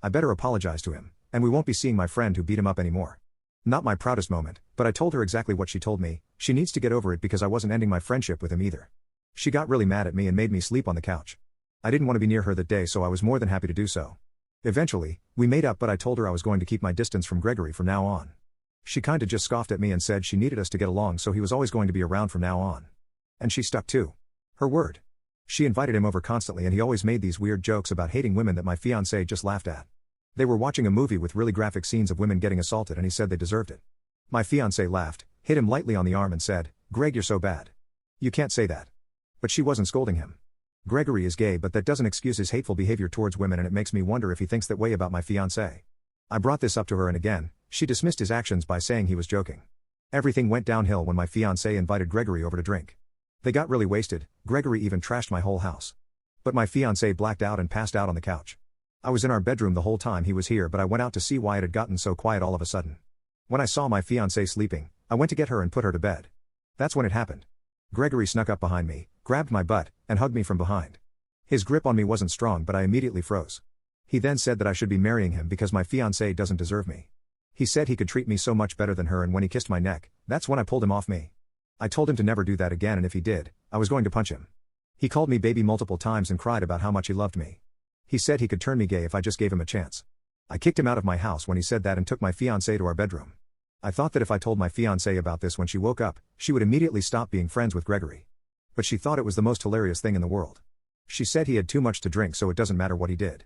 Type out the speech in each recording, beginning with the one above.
I better apologize to him, and we won't be seeing my friend who beat him up anymore. Not my proudest moment, but I told her exactly what she told me. She needs to get over it because I wasn't ending my friendship with him either. She got really mad at me and made me sleep on the couch. I didn't want to be near her that day, so I was more than happy to do so. Eventually, we made up, but I told her I was going to keep my distance from Gregory from now on. She kinda just scoffed at me and said she needed us to get along, so he was always going to be around from now on. And she stuck to her word. She invited him over constantly, and he always made these weird jokes about hating women that my fiancé just laughed at. They were watching a movie with really graphic scenes of women getting assaulted, and he said they deserved it. My fiancé laughed, hit him lightly on the arm and said, "Greg, you're so bad. You can't say that." But she wasn't scolding him. Gregory is gay, but that doesn't excuse his hateful behavior towards women, and it makes me wonder if he thinks that way about my fiancé. I brought this up to her, and again, she dismissed his actions by saying he was joking. Everything went downhill when my fiancé invited Gregory over to drink. They got really wasted. Gregory even trashed my whole house. But my fiancé blacked out and passed out on the couch. I was in our bedroom the whole time he was here, but I went out to see why it had gotten so quiet all of a sudden. When I saw my fiancé sleeping, I went to get her and put her to bed. That's when it happened. Gregory snuck up behind me, grabbed my butt, and hugged me from behind. His grip on me wasn't strong, but I immediately froze. He then said that I should be marrying him because my fiancé doesn't deserve me. He said he could treat me so much better than her, and when he kissed my neck, that's when I pulled him off me. I told him to never do that again, and if he did, I was going to punch him. He called me baby multiple times and cried about how much he loved me. He said he could turn me gay if I just gave him a chance. I kicked him out of my house when he said that and took my fiancé to our bedroom. I thought that if I told my fiancé about this when she woke up, she would immediately stop being friends with Gregory. But she thought it was the most hilarious thing in the world. She said he had too much to drink, so it doesn't matter what he did.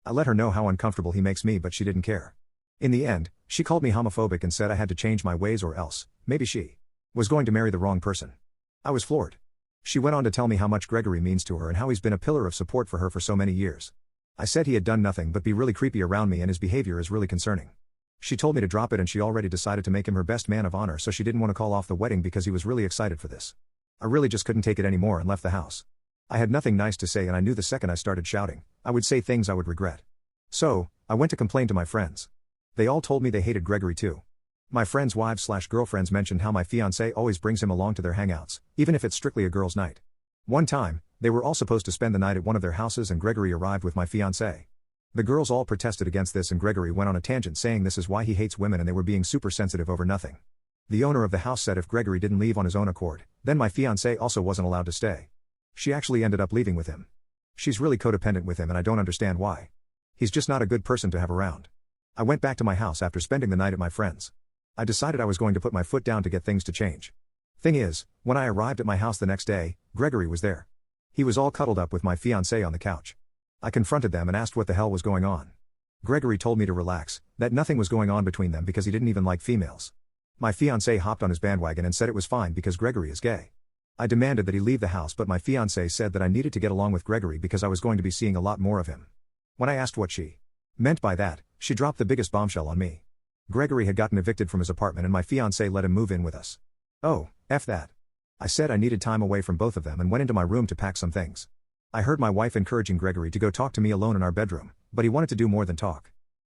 I let her know how uncomfortable he makes me, but she didn't care. In the end, she called me homophobic and said I had to change my ways or else, maybe she was going to marry the wrong person. I was floored. She went on to tell me how much Gregory means to her and how he's been a pillar of support for her for so many years. I said he had done nothing but be really creepy around me and his behavior is really concerning. She told me to drop it, and she already decided to make him her best man of honor, so she didn't want to call off the wedding because he was really excited for this. I really just couldn't take it anymore and left the house. I had nothing nice to say, and I knew the second I started shouting, I would say things I would regret. So, I went to complain to my friends. They all told me they hated Gregory too. My friends' wives/girlfriends mentioned how my fiancé always brings him along to their hangouts, even if it's strictly a girls' night. One time, they were all supposed to spend the night at one of their houses, and Gregory arrived with my fiancé. The girls all protested against this, and Gregory went on a tangent saying this is why he hates women and they were being super sensitive over nothing. The owner of the house said if Gregory didn't leave on his own accord, then my fiancé also wasn't allowed to stay. She actually ended up leaving with him. She's really codependent with him, and I don't understand why. He's just not a good person to have around. I went back to my house after spending the night at my friend's. I decided I was going to put my foot down to get things to change. Thing is, when I arrived at my house the next day, Gregory was there. He was all cuddled up with my fiancé on the couch. I confronted them and asked what the hell was going on. Gregory told me to relax, that nothing was going on between them because he didn't even like females. My fiancé hopped on his bandwagon and said it was fine because Gregory is gay. I demanded that he leave the house, but my fiancé said that I needed to get along with Gregory because I was going to be seeing a lot more of him. When I asked what she meant by that, she dropped the biggest bombshell on me. Gregory had gotten evicted from his apartment and my fiancé let him move in with us. Oh, F that. I said I needed time away from both of them and went into my room to pack some things. I heard my wife encouraging Gregory to go talk to me alone in our bedroom, but he wanted to do more than talk.